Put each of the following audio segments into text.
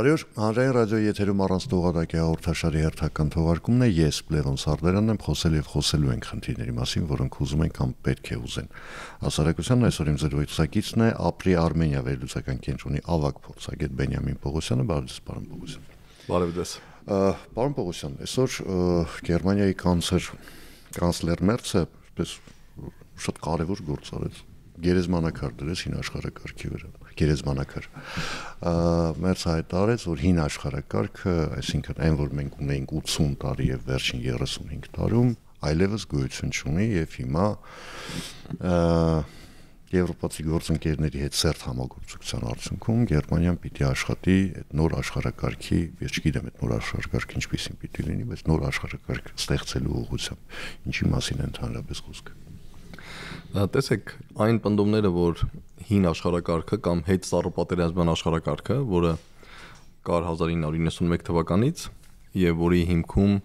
Բարի օր, հանրային ռադիոյի եթերում առանց տողատակի հաղորդաշարի հերթական թողարկումն է, ես Լևոն Սարդարյանն եմ, խոսել եւ խոսելու ենք խնդիրների մասին, որոնք ուզում են կամ պետք է ուզեն։ Հասարակությանն այսօր իմ զրույցակիցն է Ապրի Արմենիա վերլուծական կենտրոնի ավագ փորձագետ Բենյամին Պողոսյանը, բարև ձեզ, պարոն Պողոսյան։ Բարև ձեզ։ Պարոն Պողոսյան, այսօր Գերմանիայի կանցլեր Մերցը շատ կարևոր գործ արեց։ Գերեզմանակար դրեց հին աշխարհակարգի վրա։ Գերեզմանակար։ Մերձ հայտարարեց, որ հին աշխարհակարգը, այսինքն այն, որ մենք ունեինք 80 տարի եւ վերջին 35 տարում, այլևս գոյություն չունի եւ հիմա եվրոպացի գործընկերների հետ սերտ համագործակցության արդյունքում Գերմանիան պիտի աշխատի այդ նոր աշխարհակարգի, ես չգիտեմ այդ նոր աշխարհակարգը ինչպեսին պիտի լինի, բայց նոր աշխարհակարգ ստեղծելու ուղղությամբ։ Ինչի մասին է ընդհանրապես խոսքը։ Տեսեք, այն պնդումները, որ հին աշխարհակարգը կամ հետ սառնապատերազմյան աշխարհակարգը, որը կար 1991 թվականից եւ որի հիմքում,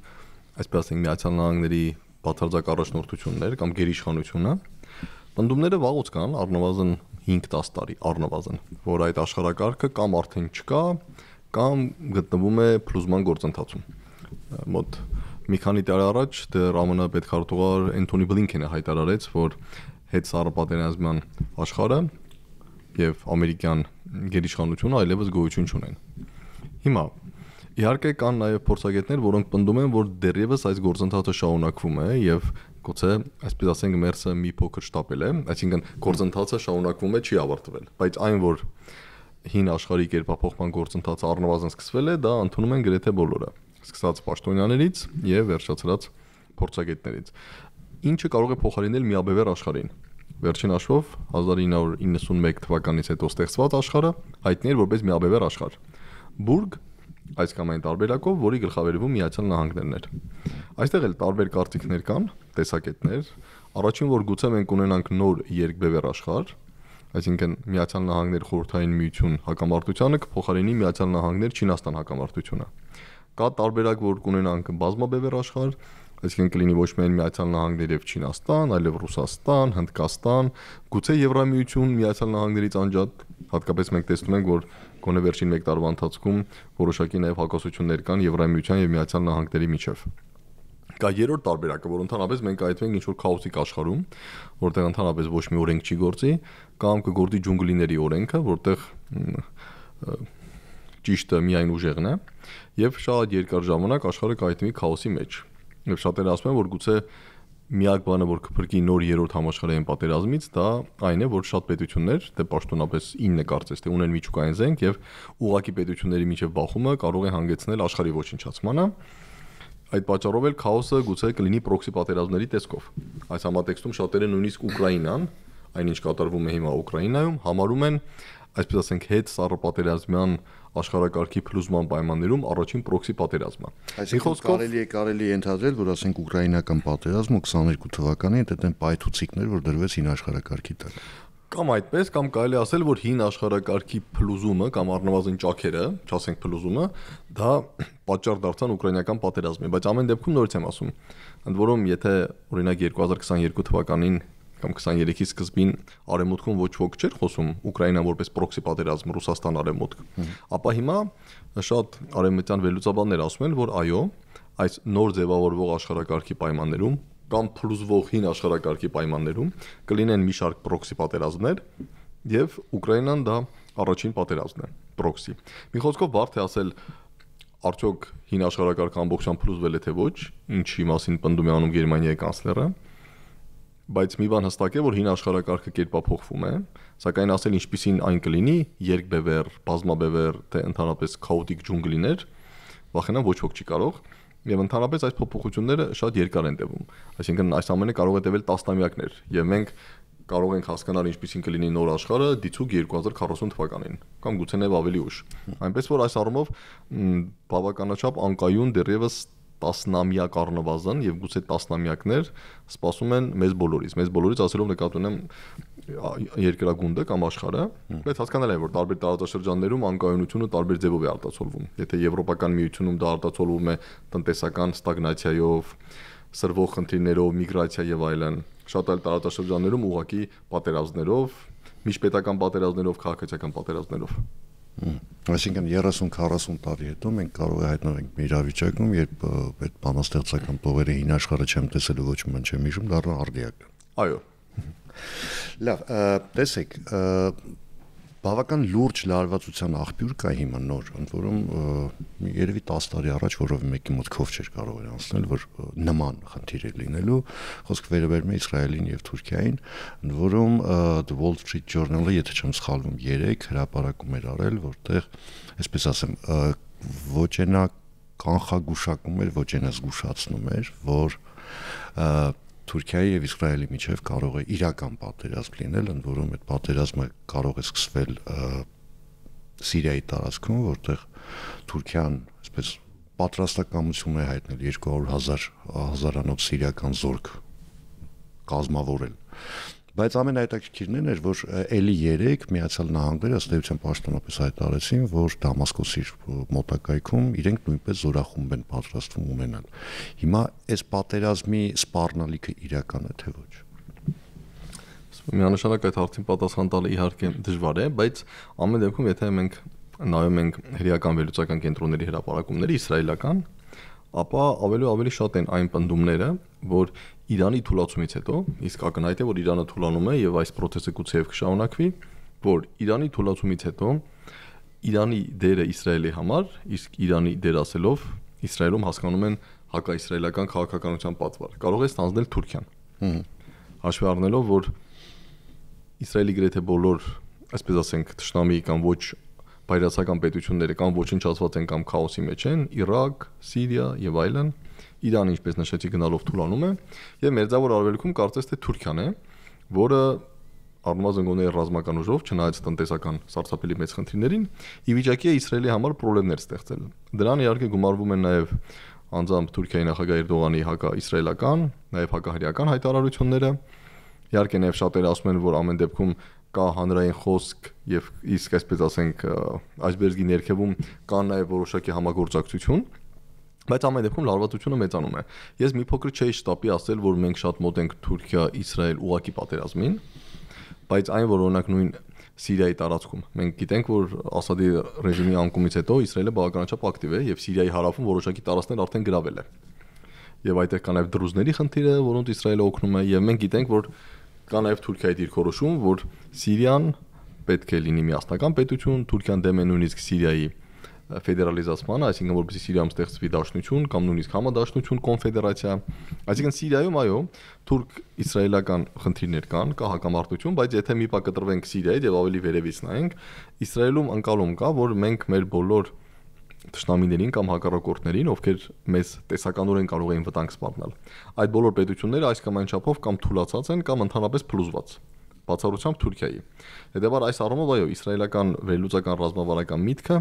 այսպես ասենք, Միացյալ Նահանգների բացարձակ առաջնորդություններ կամ գերիշխանությունը, պնդումները վաղուց կան, առնվազն 5-10 տարի, առնվազն, որ այդ աշխարհակարգը կամ արդեն չկա, կամ գտնվում է փլուզման գործընթացում։ Մոտ մի քանի տարի առաջ դեռ ԱՄՆ պետքարտուղար Էնթոնի Բլինքենը հայտարարեց, որ հետ սառնապատերազմյան աշխարհը եւ ամերիկյան գերիշխանությունը այլևս գոյություն չունեն։ Հիմա իհարկե կան նաեւ փորձագետներ, որոնք պնդում են, որ դեռևս այս գործընթացը շարունակվում է եւ գուցե, այսպես ասենք, Մերսը մի փոքր շտապել է, այսինքն գործընթացը շարունակվում է, չի ավարտվել, բայց այն, որ հին աշխարհի կերպափոխման գործընթացը առնվազն սկսվել է, դա ընդունում են գրեթե բոլորը, սկսած պաշտոնյաներից եւ վերջացրած փորձագետներից։ Ինչը կարող է փոխարինել միաբևեռ աշխարհին։ Վերջին հաշվով 1991 թվականից հետո ստեղծված աշխարհը հայտնի էր որպես միաբևեռ աշխարհ։ Բուրգ այս կամ այն տարբերակով, որի գլխավերևում Միացյալ Նահանգներն էր։ Այստեղ էլ տարբեր կարծիքներ կան, տեսակետներ։ Առաջին, որ գուցե մենք ունենանք նոր երկբևեռ աշխարհ, այսինքն Միացյալ Նահանգներ Խորհրդային Միություն հակամարտությանը կփոխարինի Միացյալ Նահանգներ Չինաստան հակամարտությունը։ Կա տարբերակ, որ կունենանք բազմաբևեռ աշխարհ, այսինքն կլինի ոչ միայն Միացյալ Նահանգներ եւ Չինաստան, այլև Ռուսաստան, Հնդկաստան, գուցե Եվրամիություն Միացյալ Նահանգներից անջատ, հատկապես մենք տեսնում ենք, որ գոնե վերջին 1 տարվա ընթացքում որոշակի նաեւ հակասություններ կան Եվրամիության եւ Միացյալ Նահանգների միջեւ։ Կա երրորդ տարբերակը, որ ընդհանրապես մենք այդտեղ ինչ-որ քաոսիկ աշխարհում, որտեղ ընդհանրապես ոչ մի օրենք չի գործի, կամ կգործի ջունգլիների օրենքը, որտեղ ճիշտը միայն ուժեղն է, եւ շատ երկար ժամանակ աշխարհը կայտնվի քաոսի մեջ։ Եվ շատերը ասում են, որ գուցե միակ բանը, որ կփրկի նոր երրորդ համաշխարհային պատերազմից, դա այն է, որ շատ պետություններ, դե պաշտոնապես 9 կարծես թե ունեն միջուկային զենք եւ ուղղակի պետությունների միջև բախումը կարող է հանգեցնել աշխարհի ոչնչացմանը։ Այդ պատճառով էլ քաոսը գուցե կլինի պրոքսի պատերազմների տեսքով։ Այս համատեքստում շատերը նույնիսկ Ուկրաինան, այնինչ կատարվում է հիմա Ուկրաինայում, համարում են, այսպես ասենք, հետ սառնապատերազմյան աշխարհակարգի փլուզման պայմաններում առաջին պրոքսի պատերազմը։ Այսինքն կարելի է ընդհանրել, որ ասենք ուկրաինական պատերազմը 22 թվականին դա պայթուցիկներ, որ դրվեց հին աշխարհակարգի տակ։ Կամ այդպես, կամ կարելի ասել, որ հին աշխարհակարգի փլուզումը կամ առնվազն ճաքերը, չասենք փլուզումը, դա պատճառ դարձան ուկրաինական պատերազմին, բայց ամեն դեպքում նորից եմ ասում, ընդ որում, եթե օրինակ 2022 թվականին կամ 23-ի սկզբին արևմուտքում ոչ ոք չէր խոսում Ուկրաինան որպես պրոքսի պատերազմ Ռուսաստան արևմուտք, ապա հիմա շատ արևմտյան վերլուծաբաններ ասում են, որ այո, այս նոր ձևավորվող աշխարհակարգի պայմաններում կամ փլուզվող հին աշխարհակարգի պայմաններում կլինեն մի շարք պրոքսի պատերազմներ եւ Ուկրաինան դա առաջին պատերազմն է պրոքսի։ Մի խոսքով բարդ է ասել արդյոք հին աշխարհակարգը ամբողջությամբ փլուզվել է թե ոչ, ինչի մասին պնդում է անում Գերմանիայի կանցլերը, բայց մի բան հստակ է, որ հին աշխարհակարգը կերպափոխվում է, սակայն ասել ինչպիսին այն կլինի, երկբևեռ, բազմաբևեռ, թե ընդհանրապես քաոտիկ ջունգլիներ, վախենամ ոչ ոք չի կարող, եւ ընդհանրապես այս փոփոխությունները շատ երկար են տևում։ Այսինքն այս ամենը կարող է տևել տասնամյակներ, եւ մենք կարող ենք հասկանալ ինչպիսին կլինի նոր աշխարհը դիցուկ 2040 թվականին, կամ գուցե նաեւ ավելի ուշ։ Այնպես որ այս առումով բավականաչափ անկայուն դեռևս տասնամյակ առնվազն եւ գուցե տասնամյակներ սպասում են մեզ բոլորից ասելով նկատի ունեմ երկրագունդը կամ աշխարհը, բայց հասկանալի է, որ տարբեր տարածաշրջաններում անկայունությունը տարբեր ձևով է արտացոլվում։ Եթե Եվրոպական միությունում դա արտացոլվում է տնտեսական ստագնացիայով, սրվող խնդիրներով, միգրացիա եւ այլն, շատ այլ տարածաշրջաններում ուղղակի պատերազմներով, միջպետական պատերազմներով, քաղաքացիական պատերազմներով։ Այսինքն 30-40 տարի հետո մենք կարող է հայտնվենք մի իրավիճակում, երբ այդ բանաստեղծական տողերը հին աշխարհը չեմ տեսել ու ոչ մի բան չեմ հիշում, դառնա արդիակ։ Այո։ Լավ, տեսեք, բավական լուրջ լարվածության աղբյուր կա հիմա նոր, ընդ որում երևի 10 տարի առաջ որևէ մեկի մտքով չէր կարող անցնել, որ նման խնդիր է լինելու, խոսք վերաբերում է Իսրայելին եւ Թուրքիային, ընդ որում The Wall Street Journal-ը, եթե չեմ սխալվում, 3 հրապարակում էր արել, որտեղ, այսպես ասեմ, ոչ այնա կանխագուշակում էր, ոչ այնա զգուշացնում էր, որ Թուրքիայի եւ Իսրայելի միջև կարող է իրական պատերազմ լինել, ընդ որում այդ պատերազմը կարող է սկսվել Սիրիայի տարածքում, որտեղ Թուրքիան, այսպես պատրաստակամություն է հայտնել 200,000 սիրիական զորք կազմավորել։ Բայց ամենահետաքրքիրն էր, որ էլի 3 Միացյալ Նահանգները ըստ էության պաշտոնապես հայտարարեցին, որ Դամասկոսի մոտակայքում իրենք նույնպես զորախումբ են պատրաստվում ունենալ։ Հիմա այս պատերազմի սպառնալիքը իրական է թե ոչ։ Միանշանակ այդ հարցին պատասխան տալը իհարկե դժվար է, բայց ամեն դեպքում եթե մենք նայում ենք հերիական վերլուծական կենտրոնների հրապարակումները իսրայելական, ապա ավելի շատ են այն պնդումները, որ Իրանի թուլացումից հետո, իսկ ակնհայտ է, որ Իրանը թուլանում է եւ այս process-ը գուցեև կշարունակվի, որ Իրանի թուլացումից հետո Իրանի դերը Իսրայելի համար, իսկ Իրանի դեր ասելով Իսրայելում հասկանում են հակաիսրայելական քաղաքականության պատվար։ Կարող է ստանձնել Թուրքիան։ Հաշվի առնելով, որ Իսրայելի գրեթե բոլոր, այսպես ասենք, թշնամի կամ ոչ բայրացական պետությունները կամ ոչնչացված են կամ քաոսի մեջ են, Իրաք, Սիրիա եւ այլն, Իրանը, ինչպես նշեցի, գնալով թուլանում է, եւ մերձավոր արևելքում կարծես թե Թուրքիան է, որը առնվազն գոնե ռազմական ուժով, չնայած տնտեսական սարսափելի մեծ խնդիրներին, ի վիճակի է Իսրայելի համար խնդիրներ ստեղծել։ Դրան իհարկե գումարվում են նաեւ անձամբ Թուրքիայի նախագահ Էրդողանի հակաիսրայելական, նաեւ հակահրեական հայտարարությունները։ Իհարկե նաեւ շատերը ասում են, որ ամեն դեպքում կա հանրային խոսք եւ իսկ այսպես ասենք այսբերգի ներքևում կա նաեւ որոշակի համագործակցություն, բայց ամեն դեպքում լարվածությունը մեծանում է։ Ես մի փոքր չէի շտապի ասել, որ մենք շատ մոտ ենք Թուրքիա-Իսրայել ուղակի պատերազմին, բայց այն որ օրինակ նույն Սիրիայի տարածքում մենք գիտենք, որ Ասադի ռեժիմի անկումից հետո Իսրայելը բավականաչափ ակտիվ է եւ Սիրիայի հարավում որոշակի տարածքներ արդեն գրավել է։ Եվ այդտեղ կա նաեւ դրուզների խնդիրը, որոնց Իսրայելը օգնում է եւ մենք գիտենք, որ կա նաև Թուրքիայի դիրքորոշում, որ Սիրիան պետք է լինի միասնական պետություն, Թուրքիան դեմ է նույնիսկ Սիրիայի ֆեդերալիզացմանը, այսինքն որպեսզի Սիրիայում ստեղծվի դաշնություն կամ նույնիսկ համադաշնություն, կոնֆեդերացիա։ Այսինքն Սիրիայում այո, թուրք-իսրայելական խնդիրներ կան, կա հակամարտություն, բայց եթե մի պա կտրվենք Սիրիայից եւ ավելի վերևից նայենք, Իսրայելում անկալում կա, որ մենք մեր բոլոր թշնամիներին կամ հակառակորդներին, ովքեր մեզ տեսականորեն կարող էին վտանգ սպառնալ, այդ բոլոր պետությունները այս կամ այն չափով կամ թուլացած են կամ ընդհանրապես փլուզված, բացառությամբ Թուրքիայի։ Հետևաբար այս առումով այո, իսրայելական վերլուծական ռազմավարական միտքը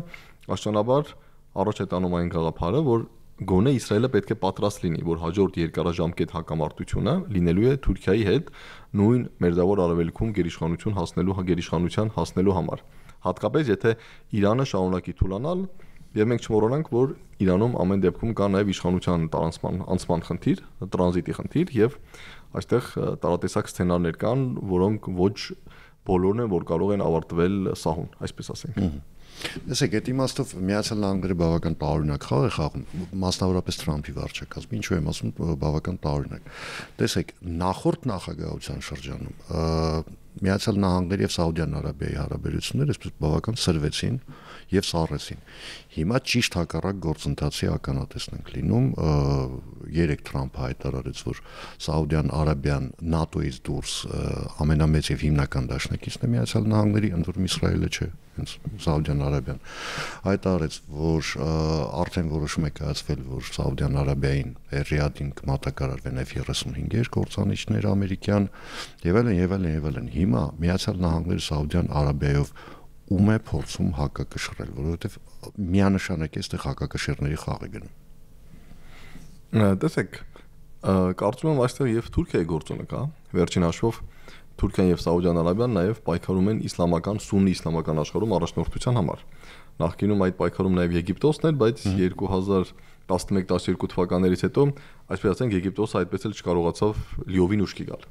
աշնանաբար առաջ է տանում այն գաղափարը, որ գոնե Իսրայելը պետք է պատրաստ լինի, որ հաջորդ երկարաժամկետ հակամարտությունը լինելու է Թուրքիայի հետ նույն մերձավոր արևելքում գերիշխանության հասնելու համար։ Հատկապես եթե Իրանը շարունակի թուլանալ, եւ մենք չմոռանանք, որ Իրանում ամեն դեպքում կա նաեւ իշխանության անցման խնդիր, տրանզիտի խնդիր եւ այստեղ տարատեսակ սցենարներ կան, որոնք ոչ բոլորն են, որ կարող են ավարտվել սահուն, այսպես ասենք։ Տեսեք, այդ իմաստով Միացյալ Նահանգները բավական տարօրինակ խաղ է խաղում, մասնավորապես Թրամփի վարչակազմը, ինչու եմ ասում բավական տարօրինակ։ Տեսեք, նախորդ նախագահության շրջանում Միացյալ Նահանգների եւ Սաուդյան Արաբիայի հարաբերությունները այսպես բավական սրվեցին եւ սառեցին։ Հիմա ճիշտ հակառակ գործընթացի ականատեսն ենք լինում։ 3 Թրամփը հայտարարեց, որ Սաուդյան Արաբիան ՆԱՏՕ-ից դուրս ամենամեծ եւ հիմնական դաշնակիցն է Միացյալ Նահանգների, ընդ որում Իսրայելը չէ, հենց Սաուդյան Արաբիան հայտարարեց, որ արդեն որոշում է կայացվել, որ Սաուդյան Արաբիային Ռիադին կմատակարարվեն F-35 կործանիչներ ամերիկյան եւ այլն։ Հիմա Միացյալ Նահանգները Սաուդյան Արաբիայով ում է փորձում հակակշռել, որովհետեւ միանշանակ է այստեղ հակակշիռների խաղ է գնում։ Տեսեք, կարծում եմ այստեղ եւ Թուրքիայի գործոնը կա։ Վերջին հաշվով Թուրքիան եւ Սաուդյան Արաբիան նաեւ պայքարում են իսլամական սուննի իսլամական աշխարհում առաջնորդության համար։ Նախկինում այդ պայքարում նաեւ Եգիպտոսն էր, բայց 2011-12 թվականներից հետո, այսպես ասենք, Եգիպտոսը այդպես էլ չկարողացավ լիովին ուշքի գալ։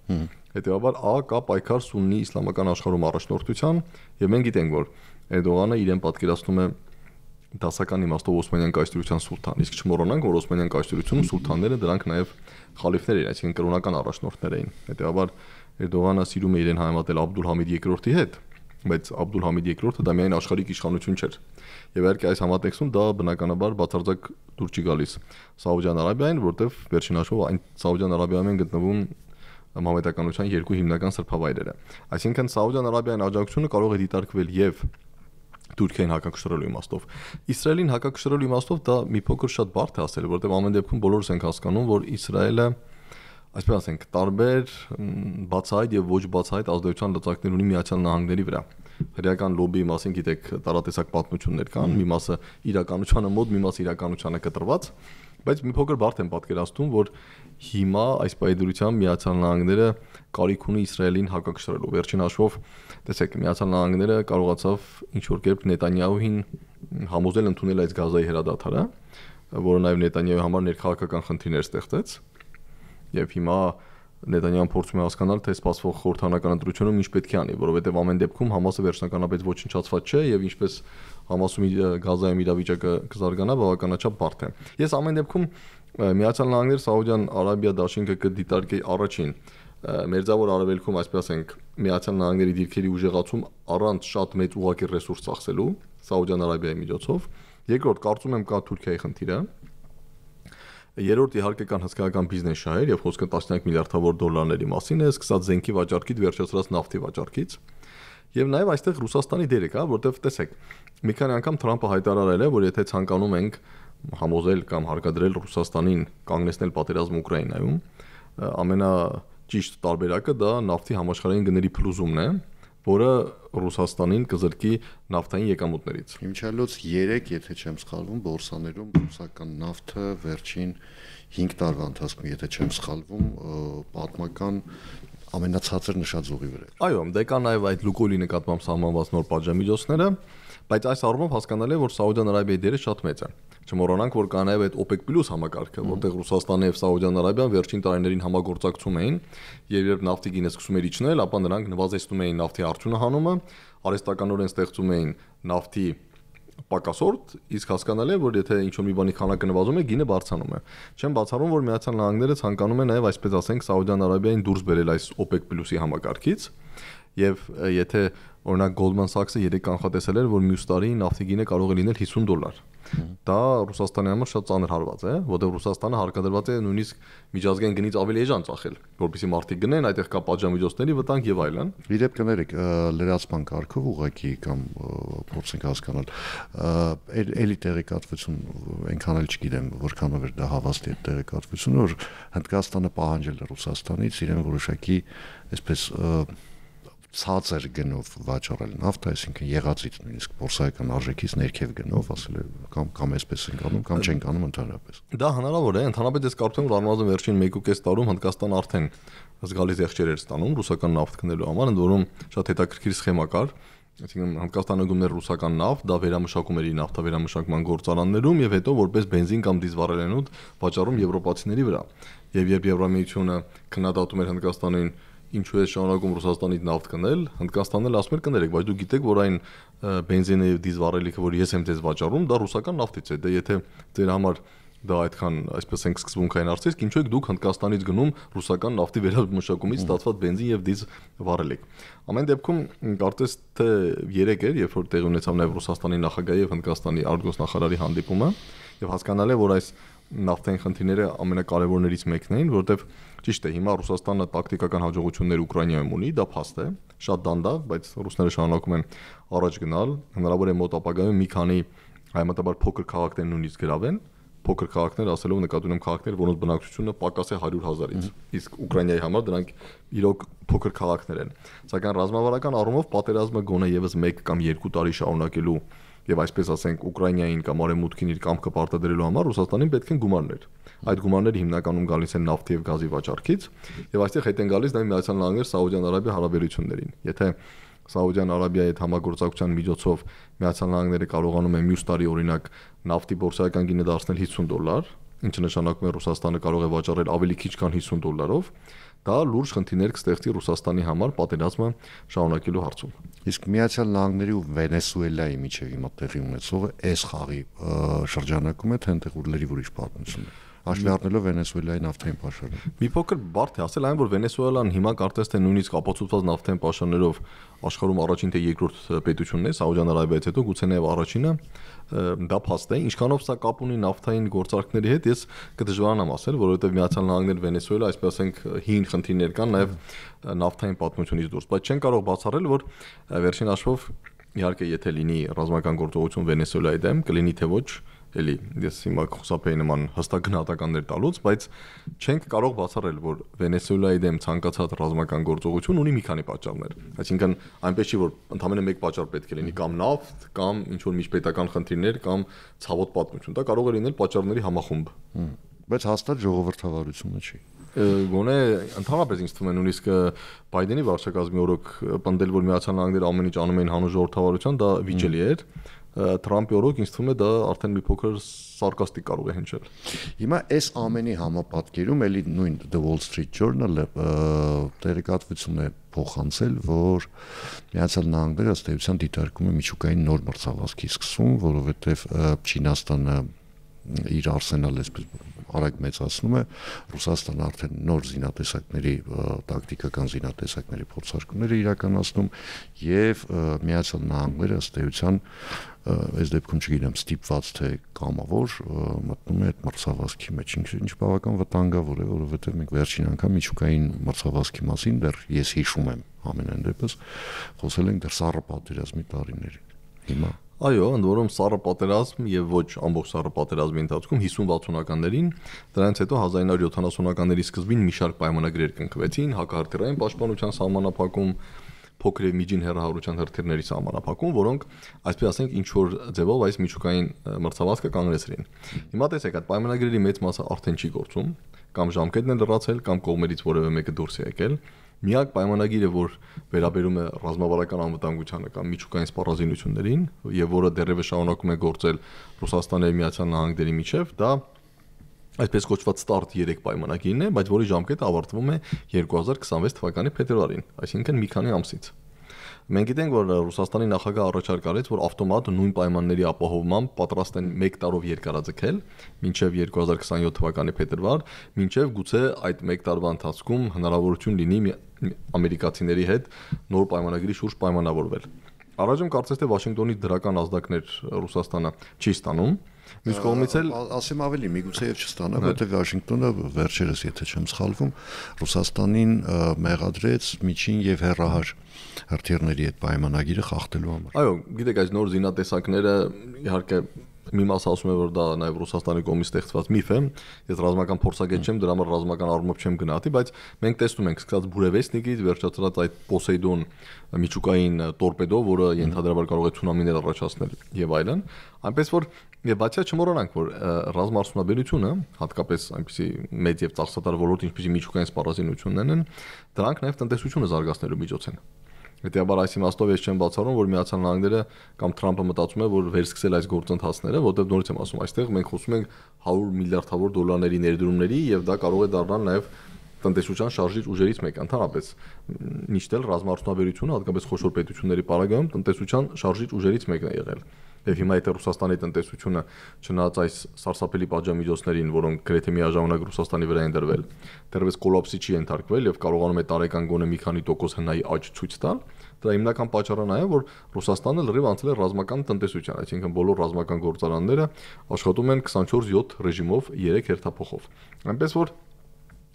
Հետևաբար կա պայքար սուննի իսլամական աշխարհում առաջնորդության, եւ մենք գիտենք, որ Էրդողանը իրեն պատկերացնում է դասական իմաստով Օսմանյան կայսրության սուլթան, իսկ չմոռանանք, որ Օսմանյան կայսրությունում սուլթանները դրանք նաև խալիֆներ էին, այսինքն կրոնական առաջնորդներ էին։ Հետևաբար Էրդողանը սիրում է իրեն համեմատել Աբդուլհամիդ II-ի հետ, բայց Աբդուլհամիդ II-ը դա միայն աշխարհիկ իշխանություն չէր։ Եվ իհարկե այս համատեքստում դա բնականաբար բացարձակ դուր չի գալիս Սաուդյան Արաբիային, որտեղ վերջին հաշվով այն Սաուդյան Արաբիայում են գտնվում մահմեդականության երկու հիմնական սրբավայրերը։ Այսինքն Սաուդյան Արաբիային աջակցությունը կարող է դիտարկվել եւ Թուրքիային հակակշռելու իմաստով։ Իսրայելին հակակշռելու իմաստով դա մի փոքր շատ բարդ է ասել, որովհետեւ ամեն դեպքում բոլորս ենք հասկանում, որ Իսրայելը այսպես ասենք տարբեր բացահայտ եւ ոչ բացահայտ ազդեցության լծակներ ունի Միացյալ Նահանգների վրա։ Հրեական լոբիի մասին գիտեք տարատեսակ պատմություններ կան, մի մասը իրականությանը մոտ, մի մասը իրականությանը կտրված, բայց մի փոքր բարդ եմ պատկերացնում, որ հիմա այս պայդրությամբ Միացյալ Նահանգները կարիք ունի Իսրայելին հակակշռելու։ Վերջին հաշվով, տեսեք, Միացյալ Նահանգները կարողացավ ինչ-որ կերպ Նետանյահուին համոզել ընդունել այս Գազայի հրադադարը, որը նաև Նետանյահուի համար ներքաղաքական խնդիրներ ստեղծեց։ Եվ հիմա Նետանյահուն փորձում է հասկանալ, թե սպասվող խորհրդանական ընտրությունում ինչ պետք է անի, որովհետև ամեն դեպքում Համասը վերջնականապես ոչնչացված չէ եւ ինչպես Համասում Գազայում իրավիճակը կզարգանա, բավականաչափ բարդ է։ Ես ամեն դեպքում Միացյալ Նահանգներ Սաուդյան Արաբիա դաշինքը կդիտարկի առաջին մերձավոր արևելքում, այսպես ասենք, Միացյալ Նահանգների դիրքերի ուժեղացում առանց շատ մեծ ուղղակի ռեսուրս ծախսելու Սաուդյան Արաբիայի միջոցով։ Երկրորդ, կարծում եմ կա Թուրքիայի խնդիրը։ Երրորդ իհարկե կան հսկայական բիզնես շահեր եւ խոսքը տասնյակ միլիարդավոր դոլարների մասին է, սկսած զենքի վաճառքից վերջացրած նավթի վաճառքից։ Եվ նաեւ այստեղ Ռուսաստանի դերը կա, որտեղ տեսեք, մի քանի անգամ Թրամփը հայտարարել է, որ եթե ցանկանում ենք համոզել կամ հարկադրել Ռուսաստանին կանգնեցնել պատերազմը Ուկրաինայում, ամենաճիշտ տարբերակը դա նավթի համաշխարհային գների փլուզումն է, որը Ռուսաստանին կզրկի նավթային եկամուտներից։ Իմիջիալոց 3, եթե չեմ սխալվում, բորսաներում ռուսական նավթը վերջին 5 տարվա ընթացքում, եթե չեմ սխալվում, պատմական ամենացածր նշած ուղի վրա։ Այո, դե կա նաև այդ Լուկոյլի նկատմամբ սահմանված նոր պատժամիջոցները, բայց այս առումով հասկանալի է, որ Սաուդյան Արաբիայի դերը շատ մեծ է։ Չմոռանանք, որ կա նաև այդ OPEC+ համակարգը, որտեղ Ռուսաստանը եւ Սաուդյան Արաբիան վերջին տարիներին համագործակցում էին, եւ երբ նավթի գինը սկսում էր իջնել, ապա նրանք նվազեցնում էին նավթի արդյունահանումը, արհեստականորեն ստեղծում էին նավթի պակասորդ, իսկ հասկանալի է, որ եթե ինչ-որ մի բանի քանակը նվազում է, գինը բարձրանում է։ Չեմ բացառում, որ Միացյալ Նահանգները ցանկանում է նաև այսպես ասենք Սաուդյան Արաբիային դուրս բերել այս OPEC+-ի համակարգից, եւ եթե օրինակ Goldman Sachs-ը 3 կանխատեսել էր, որ մյուս տարի նավթի գինը կարող է լինել $50։ Դա Ռուսաստանի համար շատ ծանր հարված է, որտեղ Ռուսաստանը հարկադրված է նույնիսկ միջազգային գնից ավելի էժան ծախել, որպեսզի մարդիկ գնեն, այդտեղ կա պատժամիջոցների վտանգ եւ այլն։ Իդեպ կներեք, լրացման կարգով ուղղակի կամ փորձենք հասկանալ, էլի տեղեկատվություն այնքան էլ չգիտեմ, որքանով էր դա հավաստի այդ տեղեկատվությունը, որ Հնդկաստանը պահանջել է Ռուսաստանից իրեն որոշակի այսպես ցածր գնով վաճառել նավթ, այսինքն եղածից նույնիսկ բորսայական արժեքից ներքև գնով, ասել է կամ այսպես են կանում, կամ չեն կանում ընդհանրապես։ Դա հնարավոր է, ընդհանրապես ես կարծում եմ, որ առնվազն վերջին 1.5 տարում Հնդկաստանը արդեն զգալի զեղչեր էր ստանում ռուսական նավթ գնելու համար, ընդ որում շատ հետաքրքիր սխեմա կար։ Այսինքն Հնդկաստանը գումն էր ռուսական նավթ, դա վերամշակում էր իր նավթավերամշակման գործարաններում եւ հետո որպես բենզին կամ դիզվառելենոտ վաճառում եվրոպացիների վրա։ Եվ երբ Եվրամիությունը քննադատում էր Հնդկաստանին ինչու է շարունակում Ռուսաստանից նավթ գնել, Հնդկաստանն էլ ասում էր կներեք, բայց դուք գիտեք, որ այն բենզինը եւ դիզվառելիքը, որ ես եմ ձեզ վաճառում, դա ռուսական նավթից է։ Դե եթե ձեր համար դա այդքան այսպես ենք սկզբունքային արծիվ, ինչու եք դուք Հնդկաստանից գնում ռուսական նավթի վերամշակումից ստացված բենզին եւ դիզ վառելիք։ Ամեն դեպքում կարծես թե 3 էր, երբ որ տեղի ունեցավ նաեւ Ռուսաստանի նախագահի եւ Հնդկաստանի արտգործնախարարի հանդիպումը եւ հասկանալ է, որ այս նավթային խնդիրները ամենակարևորներից մեկն էին, որտեղ ճիշտ է, հիմա Ռուսաստանը տակտիկական հաջողություններ Ուկրաինայում ունի, դա փաստ է, շատ դանդաղ, բայց ռուսները շարունակում են առաջ գնալ, հնարավոր է մոտ ապագայում մի քանի հայմատաբար փոքր քաղաքներ նույնիսկ գրավեն, փոքր քաղաքներ ասելով նկատի ունեմ քաղաքներ, որոնց բնակչությունը պակաս է 100,000-ից, իսկ Ուկրաինայի համար դրանք իրոք փոքր քաղաքներ են, սակայն ռազմավարական առումով պատերազմը գոնե եւս 1 կամ 2 տարի շարունակելու եւ այսպես ասենք Ուկրաինային կամ արևմուտքին իր կամքը պարտադրելու համար Ռուսաստանին պետք են գումարներ։ Այդ գումարները հիմնականում գալիս են նավթի եւ գազի վաճառքից եւ այստեղ հետ են գալիս նաեւ Միացյալ Նահանգներ Սաուդյան Արաբիա հարաբերություններին։ Եթե Սաուդյան Արաբիայի հետ համագործակցության միջոցով Միացյալ Նահանգները կարողանում են մյուս տարի օրինակ նավթի բորսայական գինը դարձնել $50, ինչը նշանակում է Ռուսաստանը կարող է վաճառել ավելի քիչ քան $50, դա լուրջ խնդիրներ կստեղծի Ռուսաստանի համար պատերազմը շարունակելու հարցում։ Իսկ Միացյալ Նահանգների ու Վենեսուելայի միջև հիմա տեղի ունեցողը այս խաղի շրջանակում է, թե այնտեղ ուր ուրիշ պատմություն է։ Հաշվի առնելով Վենեսուելայի նավթային պաշարը։ Մի փոքր բարդ է ասել այն, որ Վենեսուելան հիմա կարծես թե նույնիսկ ապացուցված նավթային պաշարներով աշխարհում առաջին թե երկրորդ պետությունն է, Սաուդյան Արաբիայից հետո գուցե նաև առաջինը, դա փաստ է։ Ինչքանով սա կապ ունի նավթային գործարքների հետ, ես կդժվարանամ ասել, որովհետև Միացյալ Նահանգներ, Վենեսուելա, այսպես ասենք, հին խնդիրներ կան նաև նավթային պատմությունից դուրս, բայց չեն կարող բացառել, որ վերջին հաշվով իհարկե եթե լինի ռազմական գործողություն Վենեսուելայի դեմ, կլինի թե ոչ, էլի ես հիմա խուսափեի նման հստակ գնահատականներ տալուց, բայց չենք կարող բացառել, որ Վենեսուելայի դեմ ցանկացած ռազմական գործողություն ունի մի քանի պատճառներ։ Այսինքն այնպես չի, որ ընդամենը մեկ պատճառ պետք է լինի, կամ նավթ, կամ ինչ որ միջպետական խնդիրներ, կամ ցավոտ պատմություն։ Դա կարող է լինել պատճառների համախումբ։ Բայց հաստատ ժողովրդավարությունը չի։ Գոնե ընդհանրապես ինձ թվում է նույնիսկ Բայդենի վարչակազմի օրոք պնդել, որ Միացյալ Նահանգները ամեն ինչ անում են հանուն ժողովրդավարության, դա վիճելի էր։ Թրամփի օրոք ինձ թվում է դա արդեն մի փոքր սարկաստիկ կարող է հնչել։ Հիմա այս ամենի համապատկերում էլի նույն The Wall Street Journal-ը տեղեկատվություն է փոխանցել, որ Միացյալ Նահանգները ըստ էության դիտարկում է միջուկային նոր մրցավազքի սկսում, որովհետև Չինաստանը իր արսենալը արագ մեծացնում է, Ռուսաստանը արդեն նոր զինատեսակների, տակտիկական զինատեսակների փորձարկումներ է իրականացնում եւ Միացյալ Նահանգները ըստ էության այս դեպքում չգիտեմ ստիպված թե կամավոր մտնում է այդ մրցավազքի մեջ, ինչ բավական վտանգավոր է, որովհետեւ մենք վերջին անգամ միջուկային մրցավազքի մասին դեռ ես հիշում եմ ամենայն դեպս խոսել ենք դեռ Սառը պատերազմի տարիներին։ Հիմա Այո, ընդ որում Սառը պատերազմ եւ ոչ ամբողջ Սառը պատերազմի ընթացքում 50-60-ականներին, դրանից հետո 1970-ականների սկզբին մի շարք պայմանագրեր կնքվեցին, հակահրթիռային պաշտպանության սահմանափակում, փոքր եւ միջին հեռահարության հրթիռների սահմանափակում, որոնք, այսպես ասենք, ինչ որ ձևով այս միջուկային մրցավազքը կանգնեցրին։ Հիմա տեսեք, այդ պայմանագրերի մեծ մասը արդեն չի գործում, կամ ժամկետն է լրացել, կամ կողմերից որևէ մեկը դուրս է եկել։ Միակ պայմանագիրը, որ վերաբերում է ռազմավարական անվտանգությանը կամ միջուկային սպառազինություններին եւ որը դեռևս շարունակում է գործել Ռուսաստանի եւ Միացյալ Նահանգների միջև, դա այսպես կոչված START 3 պայմանագիրն է, բայց որի ժամկետը ավարտվում է 2026 թվականի փետրվարին, այսինքն մի քանի ամսից։ Մենք գիտենք, որ Ռուսաստանի նախագահը առաջարկ արեց, որ ավտոմատ նույն պայմանների ապահովմամբ պատրաստ են 1 տարով երկարաձգել մինչև 2027 թվականի փետրվար, մինչև գուցե այդ 1 տարվա ընթացքում հնարավորություն լինի ամերիկացիների հետ նոր պայմանագրի շուրջ պայմանավորվել։ Առայժմ կարծես թե Վաշինգտոնից դրական ազդակներ Ռուսաստանը չի ստանում։ Մյուս կողմից էլ ասեմ ավելի, միգուցե եւ չստանա, որտեղ Վաշինգտոնը վերջերս, եթե չեմ սխալվում, Ռուսաստանին մեղադրեց միջին եւ հեռահար հրթիռների այդ պայմանագիրը խախտելու համար։ Այո, գիտեք, այս նոր զինատեսակները իհարկե մի մասը ասում է, որ դա նաև Ռուսաստանի կողմից ստեղծված միֆ է։ Ես ռազմական փորձագետ չեմ, դրա համար ռազմական առումով չեմ գնահատի, բայց մենք տեսնում ենք սկսած Բուրևեստնիկից վերջացրած այդ Պոսեյդոն միջուկային տորպեդո, որը ենթադրաբար կարող է ցունամիներ առաջացնել եւ այլն, այնպես որ եւ բացի չմոռանանք, որ ռազմարդյունաբերությունը, հատկապես այնպիսի մեծ եւ ծախսատար ոլորտ, ինչպիսի միջուկային սպառազինություններն են, դրանք նաև տնտեսությունը զարգացնելու միջոց են։ Հետեւաբար այս իմաստով ես չեմ բացառում, որ Միացյալ Նահանգները կամ Թրամփը մտածում է, որ վերսկսել այս գործընթացները, որտեղ նորից եմ ասում, այստեղ մենք խոսում ենք 100 միլիարդավոր դոլարների ներդրումների եւ դա կարող է դառնալ նաեւ տնտեսության շարժիչ ուժերից մեկը, ընդհանրապես միշտ էլ ռազմարդյունաբերությունը, հատկապես խոշոր պետությունների պարագայում տնտեսության շարժիչ ուժերից մեկն է եղել։ Եվ հիմա եթե Ռուսաստանի տնտեսությունը չնայած այս սարսափելի պատժամիջոցներին, որոնք գրեթե միաժամանակ Ռուսաստանի վրա են դրվել, դեռևս կոլապսի չի ենթարկվել եւ կարողանում է տարեկան գոնե մի քանի տոկոս հնայի աճ ցույց տալ, դրա հիմնական պատճառը նա է, որ Ռուսաստանը լրիվ անցել է ռազմական տնտեսության, այսինքն բոլոր ռազմական գործարանները աշխատում են 24/7 ռեժիմով 3 հերթափոխով։ Այնպես որ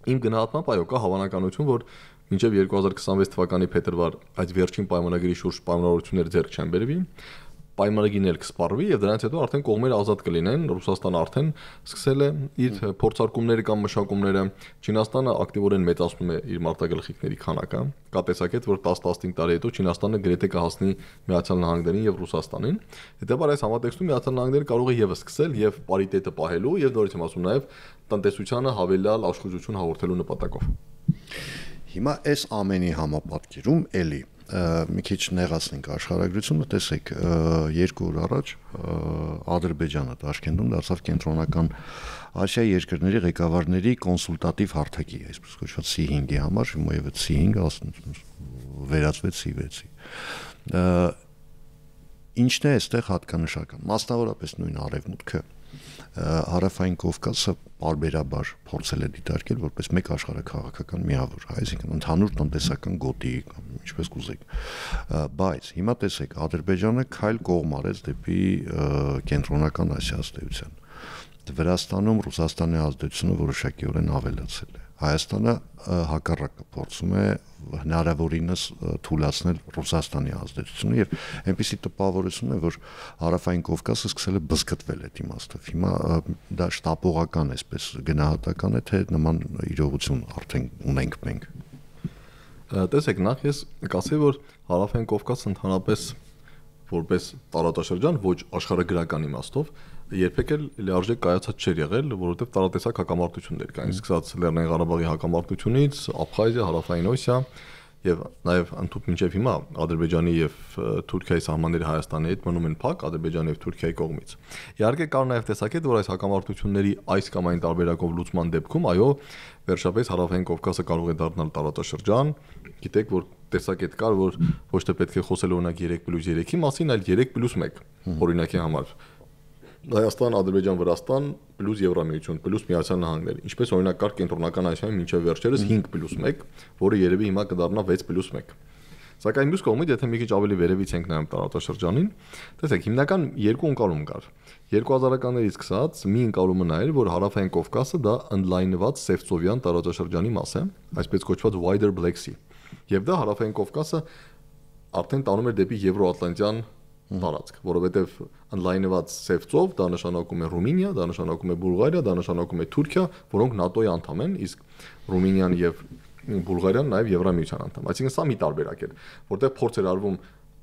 իմ գնահատմամբ այո, կա հավանականություն, որ մինչև 2026 թվականի փետրվար այդ վերջին պայմանագրի շուրջ պայմանավորություններ ձեռք չեն բերվի, պայմանագիրն էլ կսպառվի եւ դրանից հետո արդեն կողմերը ազատ կլինեն, Ռուսաստանը արդեն սկսել է իր փորձարկումները կամ մշակումները, Չինաստանը ակտիվորեն մեծացնում է իր մարտագլխիկների քանակը, կա տեսակետ, որ 10-15 տարի հետո Չինաստանը գրեթե կհասնի Միացյալ Նահանգներին եւ Ռուսաստանին, հետեւաբար այս համատեքստում Միացյալ Նահանգները կարող է եւս սկսել եւ պարիտետը պահելու եւ նորից եմ ասում նաեւ տնտեսությանը հավելյալ աշխուժություն հաղորդելու նպատակով։ Հիմա այս ամենի համապատկերում էլի մի քիչ նեղացնենք աշխարհագրությունը, տեսեք, 2 օր առաջ Ադրբեջանը Տաշկենտում դարձավ կենտրոնական Ասիայի երկրների ղեկավարների կոնսուլտատիվ հարթակի, այսպես կոչված C5-ի համար, հիմա C5-ը վերածվեց C6-ի։ Ինչն է այստեղ հատկանշական։ Մասնավորապես նույն Արևմուտքը Հարավային Կովկասը բարբերաբար փորձել է դիտարկել որպես մեկ աշխարհաքաղաքական միավոր, այսինքն ընդհանուր տնտեսական գոտի կամ ինչպես կուզեք։ Բայց հիմա տեսեք, Ադրբեջանը քայլ կողմ արեց դեպի կենտրոնական Ասիա ըստեյության։ Վրաստանում Ռուսաստանի ազդեցությունը որոշակիորեն ավելացել է։ Հայաստանը հակառակը փորձում է հնարավորինս թույլատրել Ռուսաստանի ազդեցությունը եւ այնպիսի տպավորություն է, որ Հարավային Կովկասը սկսել է բզկտվել այդ իմաստով։ Հիմա դա շտապողական էսպես գնահատական է, թե նման իրողություն արդեն ունենք մենք։ Տեսեք, նախ ես կասեի, որ Հարավային Կովկասը ընդհանրապես որպես տարածաշրջան ոչ աշխարհագրական իմաստով երբեք էլ լիարժեք կայացած չէր եղել, որովհետև տարատեսակ հակամարտություններ կային, սկսած Լեռնային Ղարաբաղի հակամարտությունից, Աբխազիա, Հարավային Օսիա եւ նաեւ ընդհանուր մինչեւ հիմա Ադրբեջանի եւ Թուրքիայի սահմանները Հայաստանի հետ մնում են փակ Ադրբեջանի եւ Թուրքիայի կողմից։ Իհարկե կար նաեւ տեսակետ, որ այս հակամարտությունների այս կամ այն տարբերակով լուծման դեպքում, այո, վերջապես Հարավային Կովկասը կարող է դառնալ տարածաշրջան։ Գիտեք, որ տեսակետ կար, որ ոչ թե պետք է խոսել օրինակ 3+3-ի մասին, այլ 3+1 օրինակի համար։ Հայաստան, Ադրբեջան, Վրաստան պլյուս Եվրամիություն, պլյուս Միացյալ Նահանգներ։ Ինչպես օրինակ կար կենտրոնական Ասիայում մինչև վերջերս 5+1, որը երևի հիմա կդառնա 6+1։ Սակայն մյուս կողմից, եթե մի քիչ ավելի վերևից ենք նայում տարածաշրջանին, տեսեք, հիմնական երկու ընկալում կար։ 2000-ականներից սկսած մի ընկալումը նա էր, որ Հարավային Կովկասը դա ընդլայնված Սևծովյան տարածաշրջանի մաս է, այսպես կոչված Wider Black Sea։ Եվ դա Հարավային Կովկասը արդեն տանում էր դեպի Եվրոատլանտյան տարածք, որովհետև ընդլայնված Սևծով դա նշանակում է Ռումինիա, դա նշանակում է Բուլղարիա, դա նշանակում է Թուրքիա, որոնք ՆԱՏՕ-ի անդամ են, իսկ Ռումինիան եւ Բուլղարիան նաեւ Եվրամիության անդամ։ Այսինքն սա մի տարբերակ էր, որտեղ փորձ էր արվում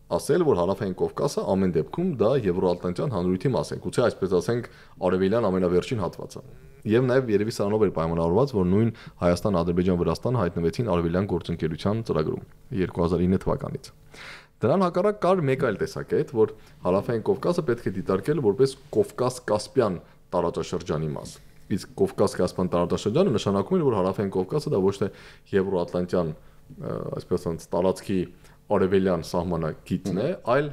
ասել, որ Հարավային Կովկասը ամեն դեպքում դա Եվրոատլանտյան հանրույթի մաս է, գուցե այսպես ասենք արևելյան ամենավերջին հատվածը։ Եվ նաև երևի սրանով էր պայմանավորված, որ նույն Հայաստան, Ադրբեջան, Վրաստան հայտնվեցին արևելյան գործընկերության ծրագրում 2009 թվականից։ Դրան հակառակ կար մեկ այլ տեսակետ, որ Հարավային Կովկասը պետք է դիտարկել որպես Կովկաս-Կասպյան տարածաշրջանի մաս։ Իսկ Կովկաս-Կասպյան տարածաշրջանը նշանակում է, որ Հարավային Կովկասը դա ոչ թե Եվրոատլանտյան, այսպես ասած, տարածքի արևելյան սահմանակիցն է, այլ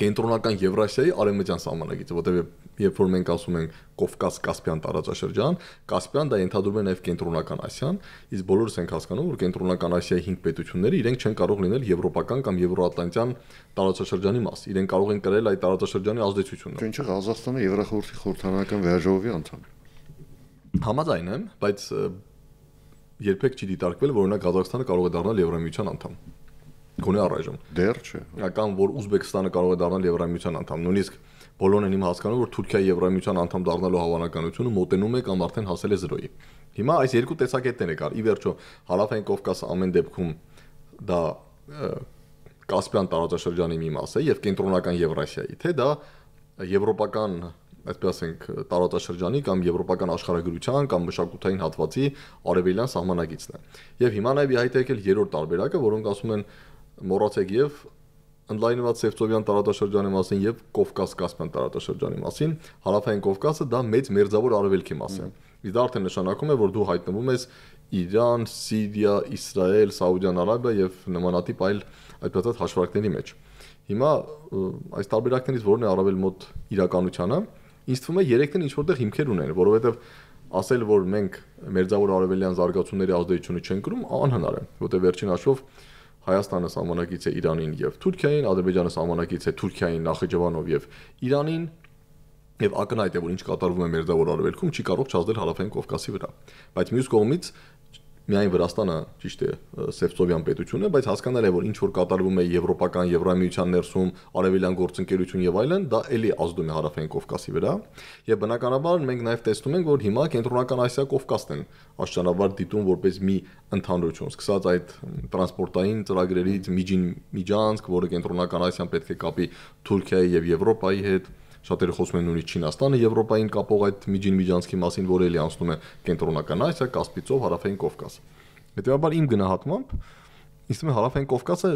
կենտրոնական Եվրասիայի արևմտյան սահմանակիցը, որտեղ երբ որ մենք ասում ենք Կովկաս-Կասպյան տարածաշրջան, Կասպյան դա ենթադրում է նաև կենտրոնական Ասիան, իսկ բոլորս ենք հասկանում, որ կենտրոնական Ասիայի 5 պետությունները իրենք չեն կարող լինել եվրոպական կամ եվրոատլանտյան տարածաշրջանի մաս։ Իրենք կարող են կրել այդ տարածաշրջանի ազդեցությունը։ Ինչը Ղազախստանը Եվրախորհրդի խորհրդարանական վեաժողովի անդամ է։ Համաձայն եմ, բայց երբեք չի դիտարկվել, որ օրինակ Ղազախստանը կարող է դառնալ Եվրամիության անդամ։ Գոնե առայժմ։ Դեռ չէ։ Կամ որ Ուզբեկստանը կարող է դառնալ Եվրամիության անդամ։ Նույնիսկ բոլորն են իմ հասկանում, որ Թուրքիայի Եվրամիության անդամ դառնալու հավանականությունը մոտենում է կամ արդեն հասել է 0-ի։ Հիմա այս երկու տեսակետներ է կար։ Ի վերջո, Հարավային Կովկասը ամեն դեպքում դա Կասպյան տարածաշրջանի մի մաս է եւ կենտրոնական Եվրասիայի, թե դա եվրոպական, այսպես ասենք, տարածաշրջանի կամ եվրոպական աշխարհագրության կամ մշակութային հատվածի արևելյան սահմանակիցն է։ Եվ հիմա նաև իհայտ է եկել երրորդ տարբերակը, որոնք ասում են մոռացեք եւ ընդլայնված Սևծովյան տարածաշրջանի մասին եւ Կովկաս-Կասպյան տարածաշրջանի մասին, Հարավային Կովկասը դա մեծ մերձավոր արևելքի մաս է։ Իսկ դա արդեն նշանակում է, որ դու հայտնվում ես Իրան, Սիրիա, Իսրայել, Սաուդյան Արաբիա եւ նմանատիպ այլ այդպես ասած հաշվարկների մեջ։ Հիմա այս տարբերակներից որն է առավել մոտ իրականությանը, ինձ թվում է երեքն ինչ որտեղ հիմքեր ունեն, որովհետեւ ասել, որ մենք մերձավոր արևելյան զարգացումների ազդեցությունը չենք կրում, անհնար է, որտեղ վերջին հաշվով Հայաստանը սահմանակից է Իրանին եւ Թուրքիային, Ադրբեջանը սահմանակից է Թուրքիային, Նախիջևանով եւ Իրանին, եւ ակնհայտ է, որ ինչ կատարվում է մերձավոր արևելքում, չի կարող չազդել Հարավային Կովկասի վրա։ Բայց մյուս կողմից միայն Վրաստանը ճիշտ է Սևծովյան պետություն է, բայց հասկանալ է, որ ինչ որ կատարվում է եվրոպական Եվրամիության ներսում, արևելյան գործընկերություն եւ այլն, դա էլի ազդում է Հարավային Կովկասի վրա։ Եւ բնականաբար մենք նաեւ տեսնում ենք, որ հիմա կենտրոնական Ասիա Կովկասն են աշճանաբար դիտում որպես մի ընդհանրություն, սկսած այդ տրանսպորտային ծրագրերից միջանցք, որը կենտրոնական Ասիան պետք է կապի Թուրքիայի եւ Եվրոպայի հետ։ Շատերը խոսում են նույնիսկ Չինաստանը Եվրոպային կապող այդ միջանցքի մասին, որը էլի անցնում է կենտրոնական Ասիա, Կասպից ծով, Հարավային Կովկաս։ Հետևաբար իմ գնահատմամբ Իսկ մե հարավային Կովկասը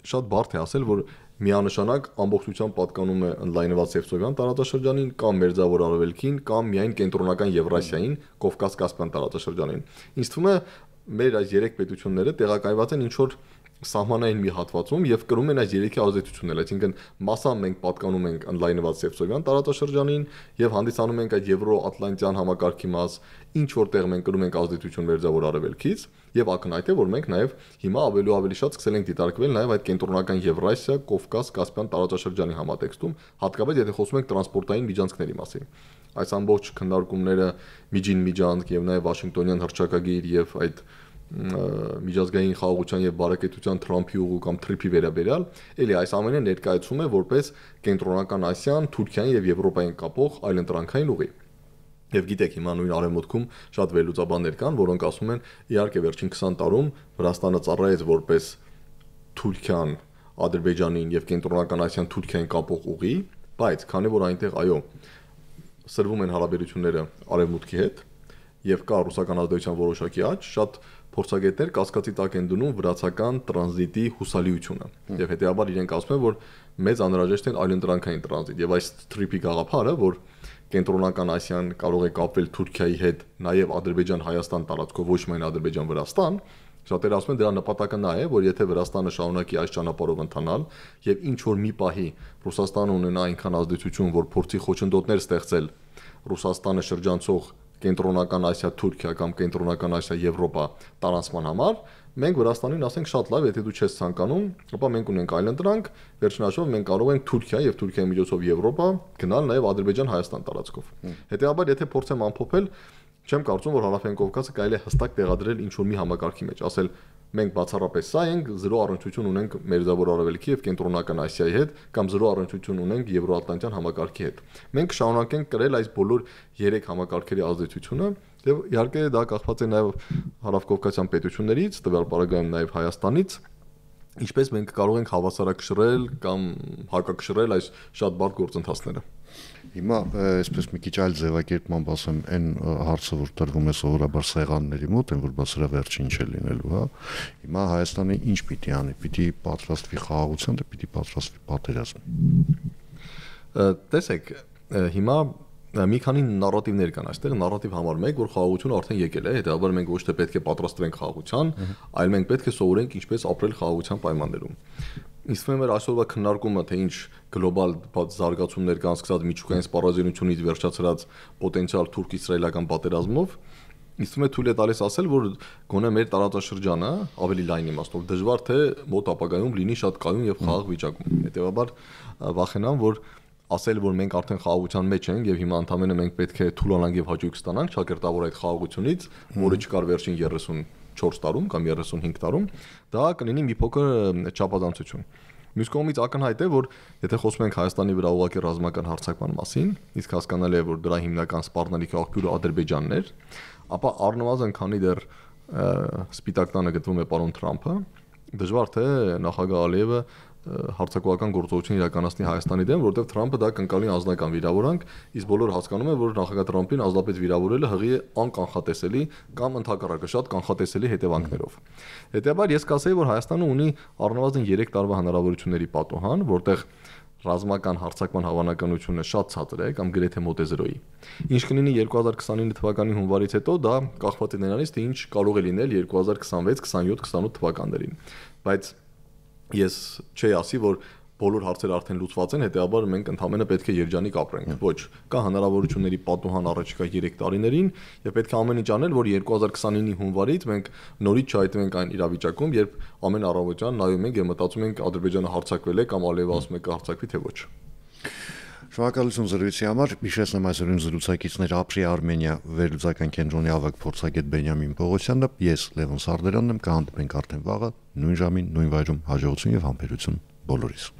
շատ բարդ է ասել, որ միանշանակ ամբողջությամբ պատկանում է ընդլայնված Սևծովյան տարածաշրջանին կամ Մերձավոր Արևելքին կամ միայն կենտրոնական Եվրասիային, Կովկաս-Կասպյան տարածաշրջանին։ Ինձ թվում է մեր այս երեք պետությունները տեղակայված են ինչ որ սահմանային մի հատվածում եւ կրում են այս երեքի ազդեցությունները, այսինքն մասամբ մենք պատկանում ենք ընդլայնված Սևծովյան տարածաշրջանին եւ հանդիսանում ենք այդ Եվրո-Ատլանտյան համակարգի մաս, ինչ որտեղ մենք կրում ենք ազդեցություն Մերձավոր Արևելքից եւ ակնհայտ է, որ մենք նաեւ հիմա ավելի շատ սկսել ենք դիտարկվել նաեւ այդ կենտրոնական Եվրասիա, Կովկաս-Կասպյան տարածաշրջանի համատեքստում, հատկապես եթե խոսում ենք տրանսպորտային միջանցքների մասին։ Այս ամբողջ քննարկումները միջին միջանցք եւ նաեւ Վաշինգտոնյան հռչակագիր եւ այդ միջազգային խաղաղության եւ բարեկեցության Թրամփի ուղու կամ թրիփի վերաբերյալ, էլի այս ամենը ներկայացում է որպես կենտրոնական Ասիան, Թուրքիային եւ Եվրոպային կապող այլընտրանքային ուղի։ Եվ գիտեք, հիմա նույն արևմուտքում շատ վերլուծաբաններ կան, որոնք ասում են, իհարկե վերջին 20 տարում Վրաստանը ծառայեց որպես Թուրքիան, Ադրբեջանին եւ կենտրոնական Ասիան Թուրքիային կապող ուղի, բայց քանի որ այնտեղ այո սրվում են հարաբերությունները արևմուտքի հետ եւ կա ռուսական ազդեցության որոշակի աճ, շատ փորձագետներ կասկածի տակ են դնում վրացական տրանզիտի հուսալիությունը եւ հետեւաբար իրենք ասում են, որ մեծ անհրաժեշտ է այլընտրանքային տրանզիտ եւ այս թրիփի գաղափարը, որ կենտրոնական Ասիան կարող է կապվել Թուրքիայի հետ նաեւ Ադրբեջան-Հայաստան տարածքով, ոչ միայն Ադրբեջան-Վրաստան, շատերը ասում են դրա նպատակը նա է, որ եթե Վրաստանը շարունակի այս ճանապարհով ընթանալ եւ ինչ որ մի պահի Ռուսաստանը ունենա այնքան ազդեցություն, որ փորձի խոչընդոտներ ստեղծել Ռուսաստանը շրջանցող կենտրոնական Ասիա Թուրքիա կամ կենտրոնական Ասիա Եվրոպա տարածման համար, մենք Վրաստանին ասենք շատ լավ, եթե դու չես ցանկանում, ապա մենք ունենք այլընտրանք, վերջնաշով մենք կարող ենք Թուրքիա եւ Թուրքիայի միջոցով Եվրոպա գնալ նաեւ Ադրբեջան-Հայաստան տարածքով։ Հետեւաբար եթե փորձեմ ամփոփել, չեմ կարծում, որ Հարավային Կովկասը կարելի է հստակ տեղադրել ինչ որ մի համակարգի մեջ, ասել մենք բացառապես սա ենք, զրո առնչություն ունենք Մերձավոր Արևելքի եւ կենտրոնական Ասիայի հետ կամ զրո առնչություն ունենք Եվրոատլանտյան համակարգի հետ։ Մենք շարունակենք կրել այս բոլոր 3 համակարգերի ազդեցությունը եւ իհարկե դա կախված է նաեւ հարավկովկասյան պետություններից, տվյալ պարագայում նաեւ Հայաստանից, ինչպես մենք կարող ենք հավասարակշռել կամ հակակշռել այս շատ բարդ գործընթացները։ Հիմա այսպես մի քիչ այլ ձևակերպմամբ ասեմ, այն հարցը, որ տրվում է սովորաբար սեղանների մոտ, այն որ բա սրա վերջին չէ լինելու, հա։ Հիմա Հայաստանը ինչ պիտի անի, պիտի պատրաստվի խաղաղության, թե պիտի պատրաստվի պատերազմի։ Տեսեք, հիմա մի քանի նարատիվներ կան այստեղ, նարատիվ համար 1, որ խաղաղությունը արդեն եկել է, հետեւաբար մենք ոչ թե պետք է պատրաստվենք խաղաղության, այլ մենք պետք է սովորենք ինչպես ապրել խաղաղության պայմաններում։ Իսկ մեր այսօրվա քննարկումը, թե ինչ գլոբալ զարգացումներ կան, սկսած միջուկային սպառազինությունից վերջացրած պոտենցիալ թուրք-իսրայելական պատերազմով, իսկ թույլ է տալիս ասել, որ գոնե մեր տարածաշրջանը ավելի լայն իմաստով դժվար թե մոտ ապագայում լինի շատ կայուն եւ խաղաղ վիճակում։ Հետեւաբար վախենամ, որ ասել, որ մենք արդեն խաղաղության մեջ ենք եւ հիմա ընդամենը մենք պետք է թուլանանք եւ հաջող ստանանք ճակերտավոր այդ խաղաղությունից, որը չկար վերջին 34 տարում կամ 35 տարում, դա կլինի մի փոքր չափազանցություն։ Մյուս կողմից ակնհայտ է, որ եթե խոսում ենք Հայաստանի վրա ուղղակի ռազմական հարձակման մասին, իսկ հասկանալի է, որ դրա հիմնական սպառնալիքի աղբյուրը Ադրբեջանն էր, ապա առնվազն քանի դեռ սպիտակ տանը գտնվում է պարոն Թրամփը, դժվար թե նախագահ Ալիևը հարձակողական գործողություն իրականացնի Հայաստանի դեմ, որովհետև Թրամփը դա կընկալի անձնական վիրավորանք, իսկ բոլորը հասկանում են, որ նախագահ Թրամփին ազնվապես վիրավորելը հղի է անկանխատեսելի կամ ընդհակառակը շատ կանխատեսելի հետևանքներով։ Հետեւաբար ես կասեի, որ Հայաստանը ունի առնվազն 3 տարվա հնարավորությունների պատոհան, որտեղ ռազմական հարձակման հավանականությունը շատ ցածր է կամ գրեթե մոտ է 0-ի։ Ինչ կլինի 2029 թվականի հունվարից հետո, դա կախված է նրանից, թե ինչ կարող է լինել 2026, 27, 28 թվականներին։ Բայց ես չի ասի, որ բոլոր հարցերը արդեն լուծված են, հետեւաբար մենք ընդհանրապես պետք է երջանիկ ապրենք։ Ոչ, կա հնարավորությունների պատոհան առաջիկա 3 տարիներին եւ պետք է ամեն ինչ անել, որ 2029-ի հունվարից մենք նորից չհայտնվենք այն իրավիճակում, երբ ամեն առավոտյան նայում ենք եւ մտածում ենք Ադրբեջանը հարձակվել է կամ Ալիևը ասում է կհարձակվի թե ոչ։ Շնորհակալություն զրույցի համար։ Հիշեցնեմ այսօրին զրուցակիցներ Ապրի Արմենիա վերլուծական կենտրոնի ավագ փորձագետ Բենյամին Պողոսյանը, ես Լևոն Սարդարանն եմ, կհանդիպենք արդեն վաղը նույն ժամին, նույն վայրում, հաջողություն եւ համբերություն բոլորիս։